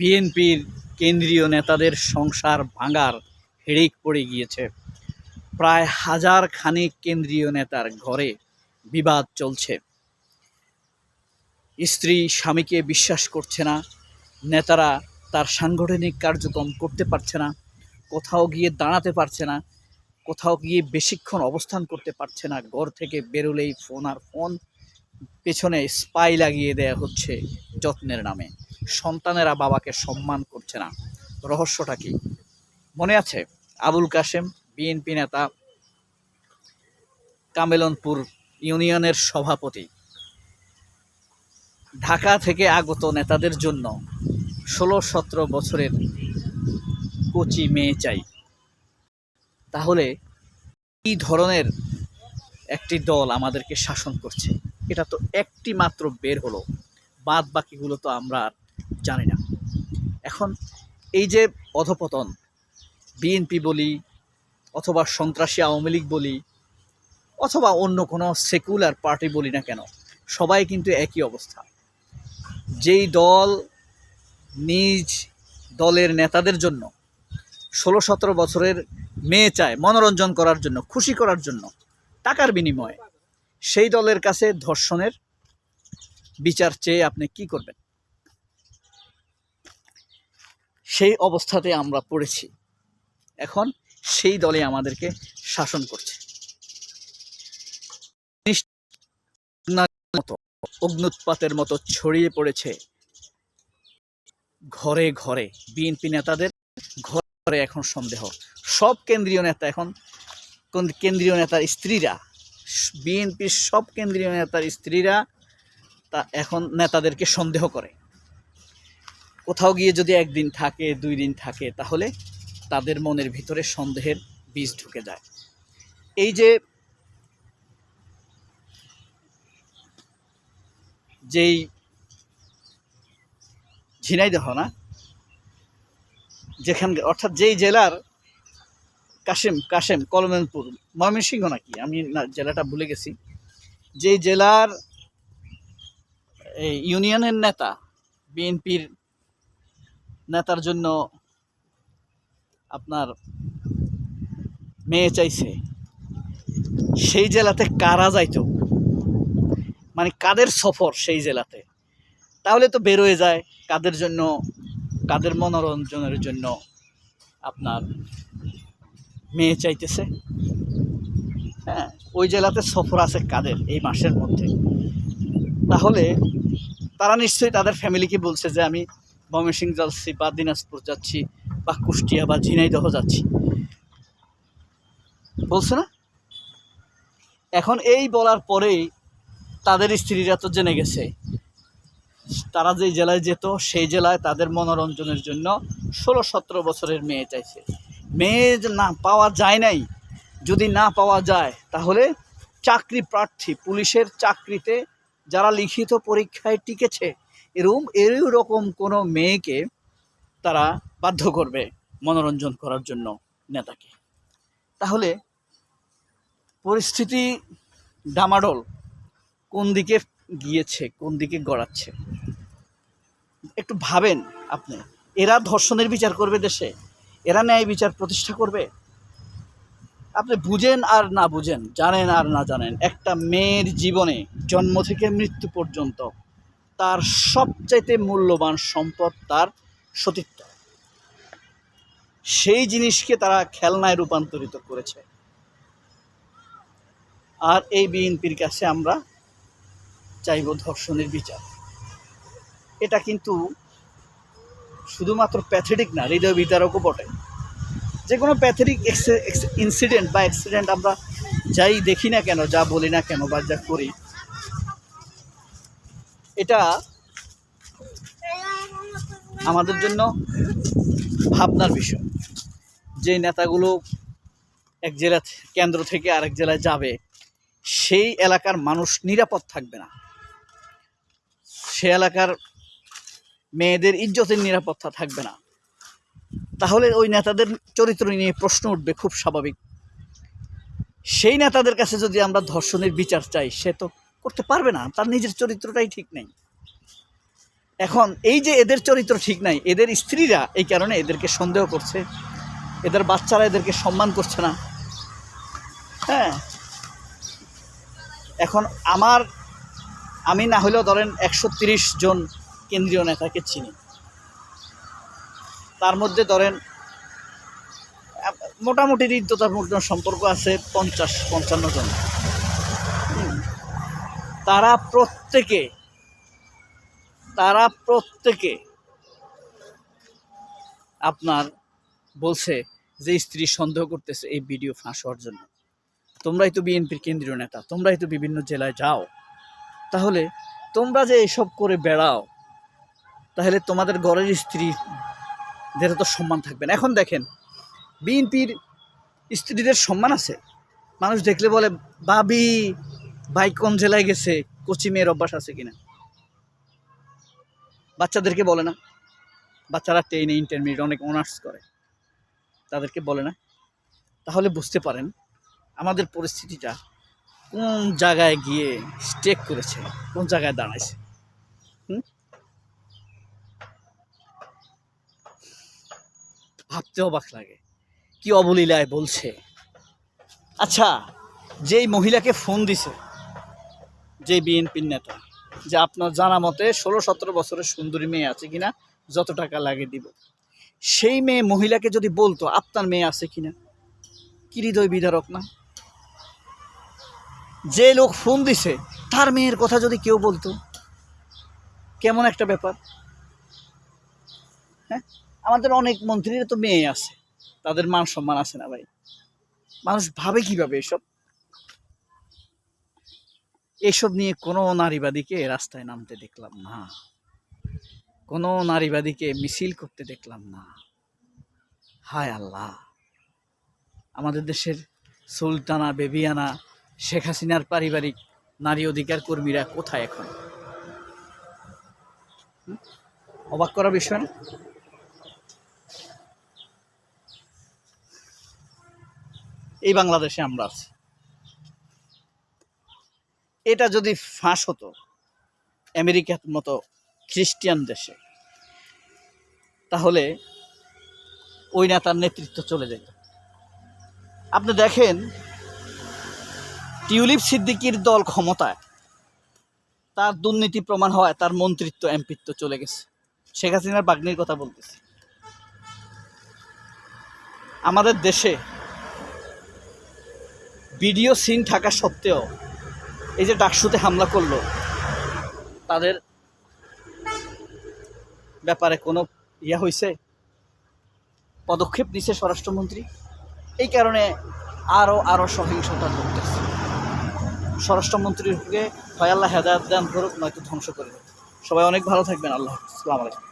বিএনপির কেন্দ্রীয় নেতাদের সংসার ভাঙার হিড়িক পড়ে গিয়েছে। প্রায় হাজার খানেক কেন্দ্রীয় নেতার ঘরে বিবাদ চলছে। স্ত্রী স্বামীকে বিশ্বাস করছে না, নেতারা তার সাংগঠনিক কার্যক্রম করতে পারছে না, কোথাও গিয়ে দাঁড়াতে পারছে না, কোথাও গিয়ে বেশিক্ষণ অবস্থান করতে পারছে না। ঘর থেকে বেরোলেই ফোন আর ফোন, পেছনে স্পাই লাগিয়ে দেয়া হচ্ছে যত্নের নামে। সন্তানেরা বাবাকে সম্মান করছে না। রহস্যটা কি? মনে আছে আবুল কাশেম, বিএনপি নেতা, কামেলনপুর ইউনিয়নের সভাপতি, ঢাকা থেকে আগত নেতাদের জন্য 16-17 বছরের কচি মেয়ে চাই। তাহলে এই ধরনের একটি দল আমাদেরকে শাসন করছে, এটা তো একটি মাত্র বের হলো, বাদ বাকিগুলো তো আমরা আর জানি না। এখন এই যে অধপতন, বিএনপি বলি অথবা সন্ত্রাসী আওয়ামী লীগ বলি অথবা অন্য কোনো সেকুলার পার্টি বলি না কেন, সবাই কিন্তু একই অবস্থা। যেই দল নিজ দলের নেতাদের জন্য 16-17 বছরের মেয়ে চায় মনোরঞ্জন করার জন্য, খুশি করার জন্য, টাকার বিনিময়ে, সেই দলের কাছে ধর্ষণের বিচার চেয়ে আপনি কি করবেন? সেই অবস্থাতে আমরা পড়েছি। এখন সেই দলে আমাদেরকে শাসন করছে। অগ্নুৎপাতের মতো ছড়িয়ে পড়েছে ঘরে ঘরে। বিএনপি নেতাদের ঘরে এখন সন্দেহ। সব কেন্দ্রীয় নেতা এখন, কেন্দ্রীয় নেতার স্ত্রীরা, বিএনপির সব কেন্দ্রীয় নেতার স্ত্রীরা তা এখন নেতাদেরকে সন্দেহ করে। কোথাও গিয়ে যদি একদিন থাকে, 2 দিন থাকে, তাহলে তাদের মনের ভিতরে সন্দেহের বীজ ঢুকে যায়। এই যে যেই ঝিনাইদহ না, যেখানে অর্থাৎ যেই জেলার কাশেম কলমেনপুর, ময়মনসিংহ নাকি, আমি না জেলাটা ভুলে গেছি, যেই জেলার এই ইউনিয়নের নেতা বিএনপির নেতার জন্য আপনার মেয়ে চাইছে, সেই জেলাতে কারা যাইতো, মানে কাদের সফর সেই জেলাতে, তাহলে তো বেরোয় যায় কাদের জন্য, কাদের মনোরঞ্জনের জন্য আপনার মেয়ে চাইতেছে। হ্যাঁ, ওই জেলাতে সফর আছে কাদের এই মাসের মধ্যে, তাহলে তারা নিশ্চয়ই তাদের ফ্যামিলিকে বলছে যে আমি ময়মনসিংহ যাচ্ছি বা দিনাজপুর যাচ্ছি বা কুষ্টিয়া বা ঝিনাইদহ যাচ্ছি, বলছে না? এখন এই বলার পরেই তাদের স্ত্রীরা তো জেনে গেছে তারা যেই জেলায় যেত সেই জেলায় তাদের মনোরঞ্জনের জন্য 16-17 বছরের মেয়ে চাইছে। মেয়ে না পাওয়া যায় নাই, যদি না পাওয়া যায় তাহলে চাকরি প্রার্থী, পুলিশের চাকরিতে যারা লিখিত পরীক্ষায় টিকেছে, এরকম কোনো মেয়েকে তারা বাধ্য করবে মনোরঞ্জন করার জন্য নেতাকে। তাহলে পরিস্থিতি ডামাডোল, কোন দিকে গিয়েছে, কোন দিকে গড়াচ্ছে একটু ভাবেন আপনি। এরা ধর্ষণের বিচার করবে দেশে? এরা ন্যায় বিচার প্রতিষ্ঠা করবে? আপনি বুঝেন আর না বুঝেন, জানেন আর না জানেন, একটা মেয়ের জীবনে জন্ম থেকে মৃত্যু পর্যন্ত তার সবচাইতে মূল্যবান সম্পদ তার সতীত্ব। সেই জিনিসকে তারা খেলনায় রূপান্তরিত করেছে। আর এই বিএনপির কাছে আমরা চাইব ধর্ষণের বিচার। এটা কিন্তু শুধুমাত্র প্যাথেটিক না, হৃদয় বিতারকও বটে। যে কোনো প্যাথেটিক ইনসিডেন্ট বা অ্যাক্সিডেন্ট আমরা যাই দেখি না কেন, যা বলি না কেন বা যা করি, এটা আমাদের জন্য ভাবনার বিষয়। যে নেতাগুলো এক জেলা কেন্দ্র থেকে আরেক জেলায় যাবে, সেই এলাকার মানুষ নিরাপদ থাকবে না, সে এলাকার মেয়েদের ইজ্জতের নিরাপত্তা থাকবে না, তাহলে ওই নেতাদের চরিত্র নিয়ে প্রশ্ন উঠবে, খুব স্বাভাবিক। সেই নেতাদের কাছে যদি আমরা ধর্ষণের বিচার চাই, সে তো করতে পারবে না, তার নিজের চরিত্রটাই ঠিক নেই। এখন এই যে এদের চরিত্র ঠিক নাই, এদের স্ত্রীরা এই কারণে এদেরকে সন্দেহ করছে, এদের বাচ্চারা এদেরকে সম্মান করছে না। হ্যাঁ, এখন আমি না হলেও ধরেন 130 জন কেন্দ্রীয় নেতাকে চিনি, তার মধ্যে ধরেন মোটামুটি হৃদ্যতাপূর্ণ সম্পর্ক আছে 50-55 জন। তারা প্রত্যেকে আপনার বলছে যে স্ত্রী সন্দেহ করতেছে এই ভিডিও ফাঁস হওয়ার জন্য। তোমরাই তো বিএনপির কেন্দ্রীয় নেতা, তোমরাই তো বিভিন্ন জেলায় যাও, তাহলে তোমরা যে এসব করে বেড়াও, তাহলে তোমাদের ঘরের স্ত্রীদের তো সম্মান থাকবে না। এখন দেখেন, বিএনপির স্ত্রীদের সম্মান আছে, মানুষ দেখলে বলে ভাবি ভাই কোন জেলায় গেছে, কচি মেয়ের অভ্যাস আছে কিনা। বাচ্চাদেরকে বলে না, বাচ্চারা 10 ইন্টারমিডিয়েট অনেক অনার্স করে, তাদেরকে বলে না। তাহলে বুঝতে পারেন আমাদের পরিস্থিতিটা কোন জায়গায় গিয়ে স্টেক করেছে, কোন জায়গায় দাঁড়াইছে। ভাবতে অবাক লাগে কি অবলীলায় বলছে। আচ্ছা, যেই মহিলাকে ফোন দিছে যে বিএনপির নেতা, যে আপনার জানা মতে 16-17 বছরের সুন্দরী মেয়ে আছে কিনা, যত টাকা লাগে দিব, সেই মহিলাকে যদি বলতো আপনার মেয়ে আছে কিনা, কি হৃদয় বিদারক না? যে লোক ফোন দিছে তার মেয়ের কথা যদি কেউ বলতো, কেমন একটা ব্যাপার। হ্যাঁ, আমাদের অনেক মন্ত্রীর তো মেয়ে আছে, তাদের মান সম্মান আছে না ভাই? মানুষ ভাবে কিভাবে এসব নিয়ে কোনো নারীবাদীকে রাস্তায় নামতে দেখলাম না, কোনো নারীবাদীকে মিছিল করতে দেখলাম না। হায় আল্লাহ, আমাদের দেশের সুলতানা বেবিয়ানা শেখ হাসিনার পারিবারিক নারী অধিকার কর্মীরা কোথায় এখন? অবাক করা বিষয় না? এই বাংলাদেশে আমরা আছি। এটা যদি ফাঁস হতো আমেরিকার মতো খ্রিস্টান দেশে, তাহলে ওই নেতার নেতৃত্ব চলে যেত। আপনি দেখেন, টিউলিপ সিদ্দিকীর দল ক্ষমতায়, তার দুর্নীতি প্রমাণ হয়, তার মন্ত্রিত্ব এমপিত্ব চলে গেছে। শেখ হাসিনার বাগ্নির কথা বলতেছে। আমাদের দেশে ভিডিও সিন থাকা সত্ত্বেও এই যে ডাকসুতে হামলা করলো, তাদের ব্যাপারে কোনো হয়েছে, পদক্ষেপ নিছে স্বরাষ্ট্রমন্ত্রী। এই কারণে আরো সহিংসতা ঘটতেছে। স্বরাষ্ট্রমন্ত্রীকে হয় আল্লাহ হেদায়েত দান করুক, নয়তো ধ্বংস করে দেবে। সবাই অনেক ভালো থাকবেন। আল্লাহ হাফেজ। আসসালামু আলাইকুম।